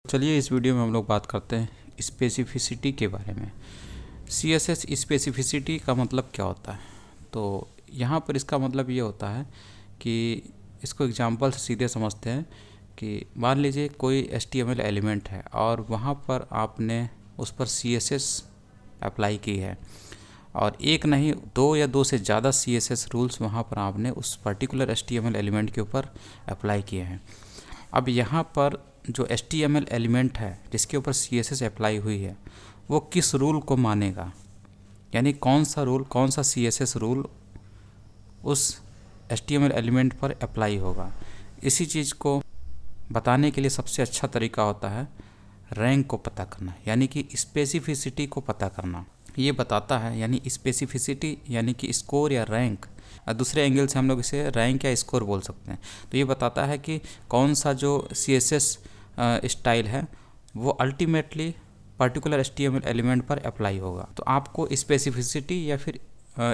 चलिए इस वीडियो में हम लोग बात करते हैं स्पेसिफिसिटी के बारे में। CSS स्पेसिफिसिटी का मतलब क्या होता है? तो यहाँ पर इसका मतलब ये होता है कि इसको एग्जांपल से सीधे समझते हैं कि मान लीजिए कोई HTML एलिमेंट है और वहाँ पर आपने उस पर CSS अप्लाई की है और एक नहीं दो या दो से ज़्यादा CSS रूल्स वहाँ पर आपने उस पर्टिकुलर HTML एलिमेंट के ऊपर अप्लाई किए हैं। अब यहाँ पर जो HTML एलिमेंट है जिसके ऊपर CSS अप्लाई हुई है वो किस रूल को मानेगा, यानी कौन सा रूल, कौन सा CSS रूल उस HTML एलिमेंट पर अप्लाई होगा। इसी चीज़ को बताने के लिए सबसे अच्छा तरीका होता है रैंक को पता करना, यानी कि स्पेसिफिसिटी को पता करना। ये बताता है, यानी स्पेसिफिसिटी यानी कि स्कोर या रैंक, दूसरे एंगल से हम लोग इसे रैंक या स्कोर बोल सकते हैं। तो ये बताता है कि कौन सा जो CSS स्टाइल है वो अल्टीमेटली पर्टिकुलर HTML एलिमेंट पर अप्लाई होगा। तो आपको स्पेसिफिसिटी या फिर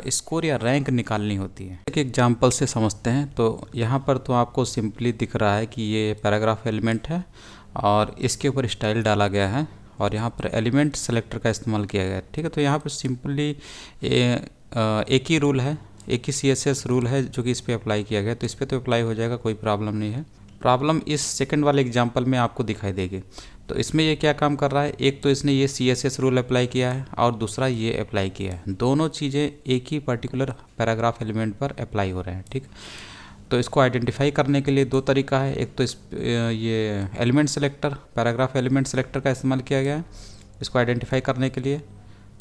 स्कोर या रैंक निकालनी होती है। एक एग्जांपल से समझते हैं। तो यहाँ पर तो आपको सिंपली दिख रहा है कि ये पैराग्राफ एलिमेंट है और इसके ऊपर स्टाइल डाला गया है और यहाँ पर एलिमेंट सेलेक्टर का इस्तेमाल किया गया है। ठीक है, तो यहाँ पर सिंपली एक ही रूल है, एक ही CSS रूल है जो कि इस पर अप्लाई किया गया, तो इस पर तो अप्लाई हो जाएगा, कोई प्रॉब्लम नहीं है। प्रॉब्लम इस सेकंड वाले एग्जांपल में आपको दिखाई देगी। तो इसमें ये क्या काम कर रहा है, एक तो इसने ये CSS रूल अप्लाई किया है और दूसरा ये अप्लाई किया है। दोनों चीज़ें एक ही पर्टिकुलर पैराग्राफ एलिमेंट पर अप्लाई हो रहे हैं। ठीक, तो इसको आइडेंटिफाई करने के लिए दो तरीका है। एक तो ये element selector, paragraph element selector का इस्तेमाल किया गया है इसको आइडेंटिफाई करने के लिए,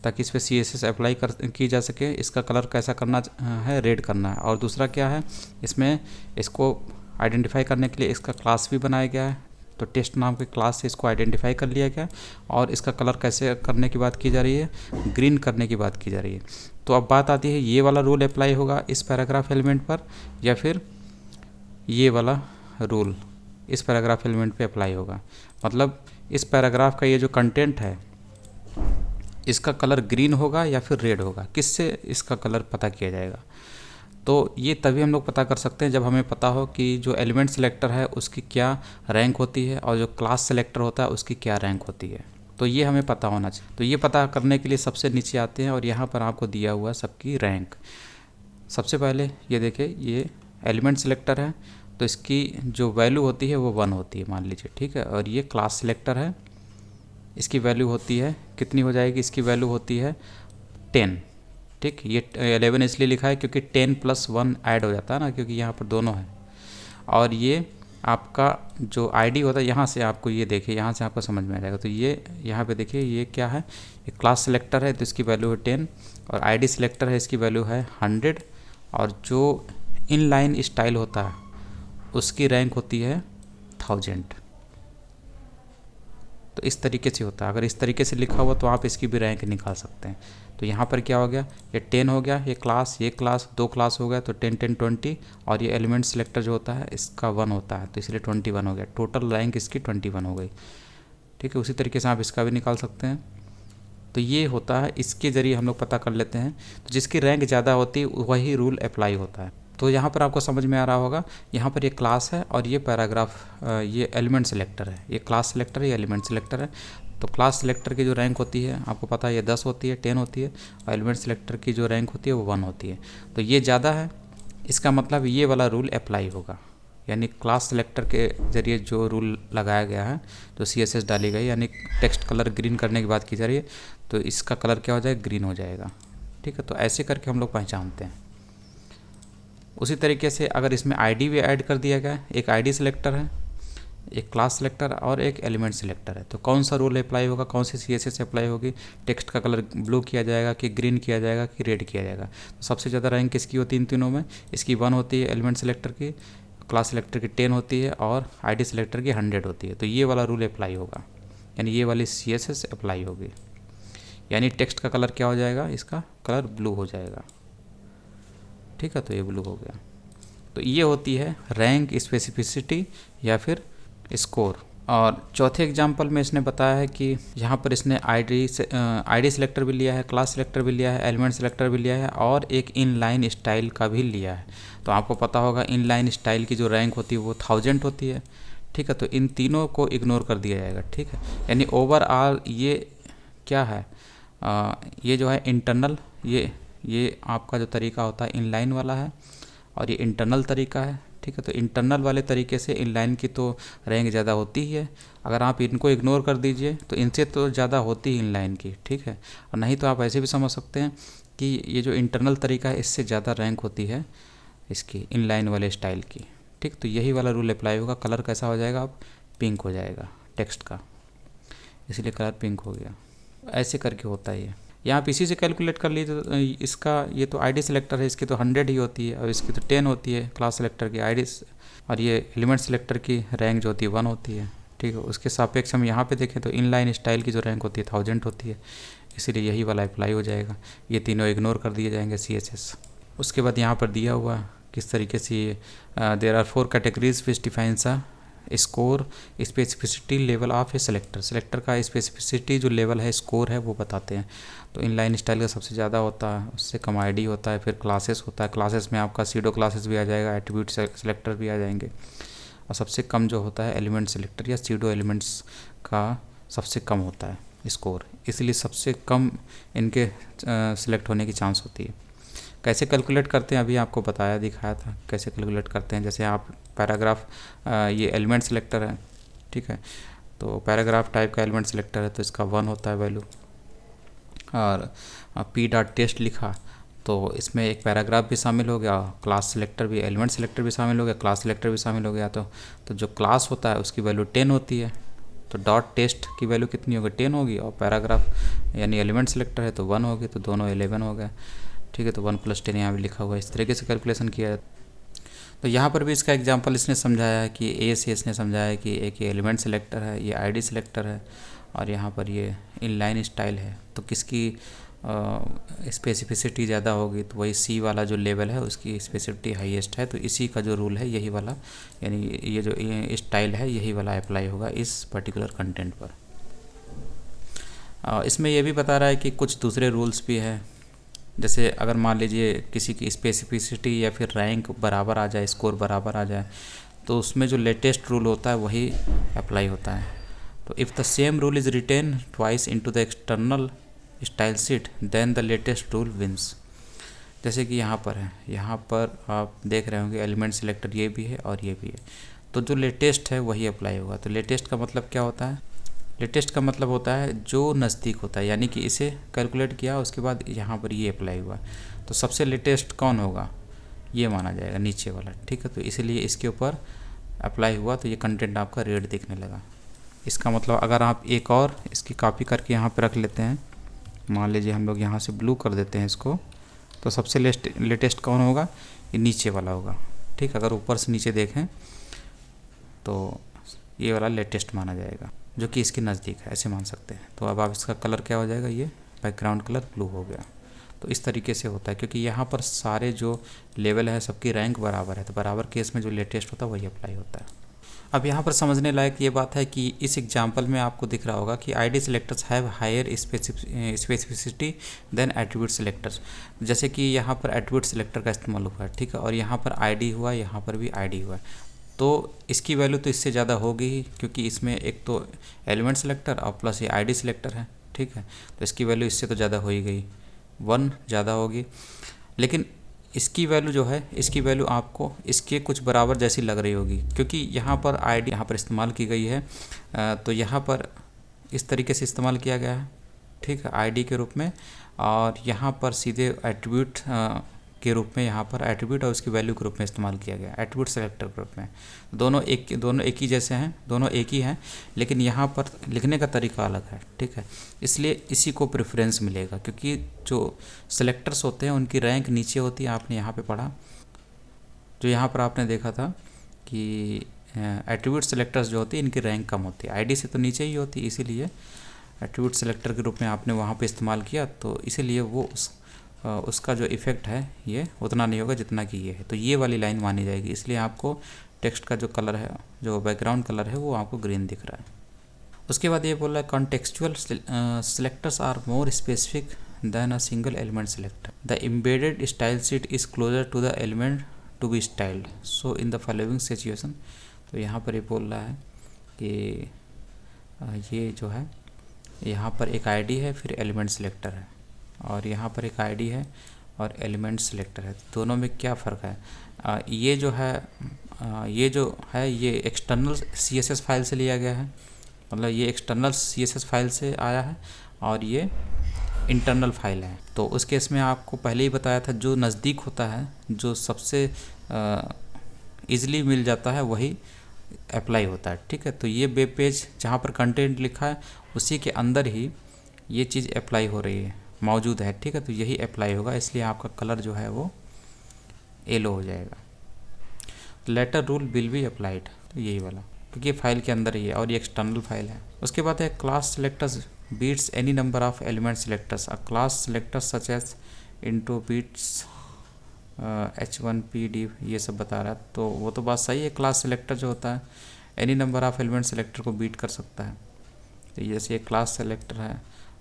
ताकि इस पर CSS अप्लाई की जा सके। इसका कलर कैसा करना है, रेड करना है। और दूसरा क्या है, इसमें इसको आइडेंटिफाई करने के लिए इसका क्लास भी बनाया गया है। तो टेस्ट नाम के क्लास से इसको आइडेंटिफाई कर लिया गया और इसका कलर कैसे करने की बात की जा रही है, ग्रीन करने की बात की जा रही है। तो अब बात आती है ये वाला रूल अप्लाई होगा इस पैराग्राफ एलिमेंट पर या फिर ये वाला रूल इस पैराग्राफ एलिमेंट पे अप्लाई होगा। मतलब इस पैराग्राफ का ये जो कंटेंट है इसका कलर ग्रीन होगा या फिर रेड होगा, किससे इसका कलर पता किया जाएगा। तो ये तभी हम लोग पता कर सकते हैं जब हमें पता हो कि जो एलिमेंट सेलेक्टर है उसकी क्या रैंक होती है और जो क्लास सेलेक्टर होता है उसकी क्या रैंक होती है। तो ये हमें पता होना चाहिए। तो ये पता करने के लिए सबसे नीचे आते हैं और यहाँ पर आपको दिया हुआ सबकी रैंक। सबसे पहले ये देखिए, ये एलिमेंट सेलेक्टर है तो इसकी जो वैल्यू होती है वो 1 होती है मान लीजिए। ठीक है, और ये क्लास सेलेक्टर है, इसकी वैल्यू होती है कितनी हो जाएगी, इसकी वैल्यू होती है 10। ठीक, ये 11 इसलिए लिखा है क्योंकि 10 + 1 ऐड हो जाता है ना, क्योंकि यहाँ पर दोनों है। और ये आपका जो ID होता है, यहाँ से आपको ये देखिए, यहाँ से आपको समझ में आ जाएगा। तो ये यहाँ पे देखिए ये क्या है, ये क्लास सेलेक्टर है तो इसकी वैल्यू है 10 और ID सेलेक्टर है इसकी वैल्यू है 100 और जो इनलाइन स्टाइल होता है उसकी रैंक होती है 1000। तो इस तरीके से होता है। अगर इस तरीके से लिखा हुआ तो आप इसकी भी रैंक निकाल सकते हैं। तो यहाँ पर क्या हो गया, ये 10 हो गया, ये क्लास दो क्लास हो गया तो 10 10 20 और ये एलिमेंट सेलेक्टर जो होता है इसका 1 होता है तो इसलिए 21 हो गया। टोटल रैंक इसकी 21 हो गई। ठीक है, उसी तरीके से आप इसका भी निकाल सकते हैं। तो ये होता है, इसके ज़रिए हम लोग पता कर लेते हैं। तो जिसकी रैंक ज़्यादा होती है वही रूल अप्लाई होता है। तो यहाँ पर आपको समझ में आ रहा होगा, यहाँ पर ये क्लास है और ये पैराग्राफ, ये एलिमेंट सेलेक्टर है। ये क्लास सेलेक्टर है, ये एलिमेंट सेलेक्टर है। तो क्लास सेलेक्टर की जो रैंक होती है आपको पता है ये 10 होती है, 10 होती है और एलिमेंट सेलेक्टर की जो रैंक होती है वो 1 होती है। तो ये ज़्यादा है, इसका मतलब ये वाला रूल अप्लाई होगा। यानी क्लास सेलेक्टर के ज़रिए जो रूल लगाया गया है, जो CSS डाली गई, यानी टेक्स्ट कलर ग्रीन करने की बात की जा रही है तो इसका कलर क्या हो जाएगा, ग्रीन हो जाएगा। ठीक है, तो ऐसे करके हम लोग पहचानते हैं। उसी तरीके से अगर इसमें ID भी ऐड कर दिया गया, एक ID सेलेक्टर है, एक क्लास सेलेक्टर और एक एलिमेंट सेलेक्टर है, तो कौन सा रूल अप्लाई होगा, कौन सी CSS अप्लाई होगी, टेक्स्ट का कलर ब्लू किया जाएगा कि ग्रीन किया जाएगा कि रेड किया जाएगा। तो सबसे ज़्यादा रैंक किसकी होती है इन तीनों में, इसकी 1 होती है एलिमेंट सेलेक्टर की, क्लास सेलेक्टर की 10 होती है और ID सेलेक्टर की 100 होती है। तो ये वाला रूल अप्लाई होगा, यानी ये वाली CSS अप्लाई होगी। यानी टेक्स्ट का कलर क्या हो जाएगा, इसका कलर ब्लू हो जाएगा। ठीक है, तो ये ब्लू हो गया। तो ये होती है रैंक, स्पेसिफिसिटी या फिर स्कोर। और चौथे एग्जांपल में इसने बताया है कि यहाँ पर इसने ID सेलेक्टर भी लिया है, क्लास सेलेक्टर भी लिया है, एलिमेंट सेलेक्टर भी लिया है और एक इनलाइन स्टाइल का भी लिया है। तो आपको पता होगा इनलाइन स्टाइल की जो रैंक होती है वो 1000 होती है। ठीक है। तो इन तीनों को इग्नोर कर दिया जाएगा, ठीक है। यानी ओवरऑल ये क्या है, ये जो है इंटरनल, ये आपका जो तरीका होता है इनलाइन वाला है, और ये इंटरनल तरीका है, ठीक है। तो इंटरनल वाले तरीके से इनलाइन की तो रैंक ज़्यादा होती ही है। अगर आप इनको इग्नोर कर दीजिए तो इनसे तो ज़्यादा होती ही इनलाइन की, ठीक है। और नहीं तो आप ऐसे भी समझ सकते हैं कि ये जो इंटरनल तरीका है इससे ज़्यादा रैंक होती है इसकी इनलाइन वाले स्टाइल की, ठीक। तो यही वाला रूल अप्लाई होगा। कलर कैसा हो जाएगा, अब पिंक हो जाएगा टेक्स्ट का, इसलिए कलर पिंक हो गया। ऐसे करके होता है ये। यहाँ आप इसी से कैलकुलेट कर लीजिए। तो इसका ये तो आईडी सिलेक्टर है, इसकी तो 100 ही होती है, और इसकी तो 10 होती है क्लास सिलेक्टर की आईडी, और ये एलिमेंट सिलेक्टर की रैंक जो होती है 1 होती है, ठीक है। उसके सापेक्ष हम यहाँ पे देखें तो इनलाइन स्टाइल की जो रैंक होती है 1000 होती है, इसीलिए यही वाला अप्लाई हो जाएगा। ये तीनों इग्नोर कर दिए जाएंगे CSS। उसके बाद यहाँ पर दिया हुआ किस तरीके से ये there are 4 categories which defines a score specificity level of a selector. Selector का स्पेसिफिसिटी जो लेवल है, स्कोर है, वो बताते हैं। तो इनलाइन स्टाइल का सबसे ज़्यादा होता है, उससे कम आईडी होता है। फिर क्लासेस होता है, क्लासेस में आपका सीडो क्लासेस भी आ जाएगा, एट्रीब्यूट सेलेक्टर भी आ जाएंगे। और सबसे कम जो होता है एलिमेंट सेलेक्टर या सीडो एलिमेंट्स का सबसे कम होता है स्कोर, इसलिए सबसे कम इनके सिलेक्ट होने की चांस होती है। कैसे कैलकुलेट करते हैं अभी आपको बताया दिखाया था कैसे कैलकुलेट करते हैं। जैसे आप पैराग्राफ, ये एलिमेंट सेलेक्टर है, ठीक है। तो पैराग्राफ टाइप का एलिमेंट सेलेक्टर है, तो इसका 1 होता है वैल्यू। और p.test लिखा तो इसमें एक पैराग्राफ भी शामिल हो गया, क्लास सिलेक्टर भी, एलिमेंट सेलेक्टर भी शामिल हो गया, क्लास सिलेक्टर भी शामिल हो गया। तो जो क्लास होता है उसकी वैल्यू 10 होती है, तो डॉट टेस्ट की वैल्यू कितनी होगी, 10 होगी। और पैराग्राफ यानी एलिमेंट सेलेक्टर है तो 1 होगी, तो दोनों 11 हो गए, ठीक है। तो 1 + 10 यहाँ भी लिखा हुआ है। इस तरीके से कैलकुलेशन किया जाता है। तो यहाँ पर भी इसका एग्जांपल इसने समझाया है कि ACS ने समझाया है कि एक ये एलिमेंट सेलेक्टर है, ये आईडी सेलेक्टर है, और यहाँ पर ये इनलाइन स्टाइल है। तो किसकी स्पेसिफिसिटी ज़्यादा होगी, तो वही C वाला जो लेवल है उसकी स्पेसिफिसिटी हाईएस्ट है। तो इसी का जो रूल है यही वाला, यानी ये जो स्टाइल है यही वाला अप्लाई होगा इस पर्टिकुलर कंटेंट पर। इसमें ये भी बता रहा है कि कुछ दूसरे रूल्स भी हैं। जैसे अगर मान लीजिए किसी की स्पेसिफिसिटी या फिर रैंक बराबर आ जाए, स्कोर बराबर आ जाए, तो उसमें जो लेटेस्ट रूल होता है वही अप्लाई होता है। तो if the same rule is written twice into the external style sheet then the latest rule wins. जैसे कि यहाँ पर है, यहाँ पर आप देख रहे होंगे एलिमेंट सेलेक्टर ये भी है और ये भी है, तो जो लेटेस्ट है वही अप्लाई होगा। तो लेटेस्ट का मतलब क्या होता है, लेटेस्ट का मतलब होता है जो नज़दीक होता है, यानी कि इसे कैलकुलेट किया उसके बाद यहाँ पर ये अप्लाई हुआ, तो सबसे लेटेस्ट कौन होगा ये माना जाएगा, नीचे वाला, ठीक है। तो इसलिए इसके ऊपर अप्लाई हुआ तो ये कंटेंट आपका रेड दिखने लगा। इसका मतलब अगर आप एक और इसकी कॉपी करके यहाँ पर रख लेते हैं, मान लीजिए हम लोग यहाँ से ब्लू कर देते हैं इसको, तो सबसे लेटेस्ट कौन होगा, ये नीचे वाला होगा, ठीक। अगर ऊपर से नीचे देखें तो ये वाला लेटेस्ट माना जाएगा, जो कि इसके नज़दीक है, ऐसे मान सकते हैं। तो अब आप इसका कलर क्या हो जाएगा, ये बैकग्राउंड कलर ब्लू हो गया। तो इस तरीके से होता है, क्योंकि यहाँ पर सारे जो लेवल है सबकी रैंक बराबर है, तो बराबर केस में जो लेटेस्ट होता है वही अप्लाई होता है। अब यहाँ पर समझने लायक ये बात है कि इस एग्जाम्पल में आपको दिख रहा होगा कि ID selectors have higher specificity than attribute selectors. जैसे कि यहाँ पर एट्रीब्यूट सेलेक्टर का इस्तेमाल हुआ है, ठीक है, और यहाँ पर आईडी हुआ, यहाँ पर भी आईडी हुआ, तो इसकी वैल्यू तो इससे ज़्यादा होगी ही, क्योंकि इसमें एक तो एलिमेंट सेलेक्टर और प्लस ये आईडी सेलेक्टर है, ठीक है। तो इसकी वैल्यू इससे तो ज़्यादा हो ही गई, 1 ज़्यादा होगी। लेकिन इसकी वैल्यू जो है, इसकी वैल्यू आपको इसके कुछ बराबर जैसी लग रही होगी, क्योंकि यहाँ पर आईडी यहाँ पर इस्तेमाल की गई है, तो यहाँ पर इस तरीके से इस्तेमाल किया गया है, ठीक है, आईडी के रूप में, और यहाँ पर सीधे एट्रीब्यूट के रूप में, यहाँ पर एट्रीब्यूट और उसकी वैल्यू के रूप में इस्तेमाल किया गया, एट्रीब्यूट सेलेक्टर के रूप में। दोनों एक ही जैसे हैं, दोनों एक ही हैं, लेकिन यहाँ पर लिखने का तरीका अलग है, ठीक है। इसलिए इसी को प्रेफरेंस मिलेगा, क्योंकि जो सेलेक्टर्स होते हैं उनकी रैंक नीचे होती है। आपने यहाँ पे पढ़ा, जो यहाँ पर आपने देखा था कि एट्रीब्यूट सेलेक्टर्स जो होती है इनकी रैंक कम होती है, आईडी से तो नीचे ही होती है, इसीलिए एट्रीब्यूट सेलेक्टर के रूप में आपने वहाँ पे इस्तेमाल किया, तो इसीलिए वो उसका जो इफ़ेक्ट है ये उतना नहीं होगा जितना कि ये है। तो ये वाली लाइन मानी जाएगी, इसलिए आपको टेक्स्ट का जो कलर है, जो बैकग्राउंड कलर है, वो आपको ग्रीन दिख रहा है। उसके बाद ये बोल रहा है contextual selectors are more specific than a single element selector. The embedded style sheet is closer to the element to be styled, so in the following situation. तो यहाँ पर ये बोल रहा है कि ये जो है, यहाँ पर एक आईडी है, फिर एलिमेंट सिलेक्टर है, और यहाँ पर एक आईडी है और एलिमेंट सिलेक्टर है। दोनों में क्या फ़र्क है? ये जो है ये एक्सटर्नल CSS फाइल से लिया गया है, मतलब ये एक्सटर्नल CSS फाइल से आया है, और ये इंटरनल फाइल है। तो उस केस में आपको पहले ही बताया था, जो नज़दीक होता है, जो सबसे ईज़िली मिल जाता है, वही अप्लाई होता है। ठीक है, तो ये वेब पेज जहाँ पर कंटेंट लिखा है उसी के अंदर ही ये चीज़ अप्लाई हो रही है, मौजूद है। ठीक है, तो यही अप्लाई होगा, इसलिए आपका कलर जो है वो येलो हो जाएगा। Later rule will be applied, तो यही वाला, क्योंकि ये फाइल के अंदर ही है और ये एक्सटर्नल फाइल है। उसके बाद है class selectors beats any number of element selectors. A class selectors such as into beats H1PD, ये सब बता रहा है। तो वो तो बात सही है, क्लास सेलेक्टर जो होता है any number of element selector को बीट कर सकता है। तो जैसे ये क्लास सेलेक्टर है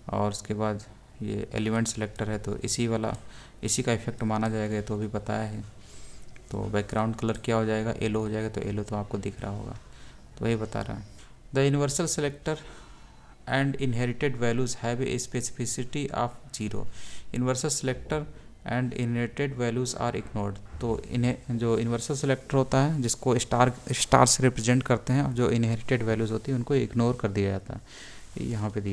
और उसके बाद ये एलिमेंट सेलेक्टर है, तो इसी का इफेक्ट माना जाएगा, तो भी बताया है। तो बैकग्राउंड कलर क्या हो जाएगा? येलो हो जाएगा। तो येलो तो आपको दिख रहा होगा, तो वही बता रहा है। The universal selector and inherited values have a specificity of 0। Universal selector and inherited values are ignored. तो इन्हें जो यूनिवर्सल सेलेक्टर होता है, जिसको स्टार से रिप्रेजेंट करते हैं, और जो इनहेरिटेड वैल्यूज़ होती है उनको इग्नोर कर दिया जाता है। यहाँ पे दिया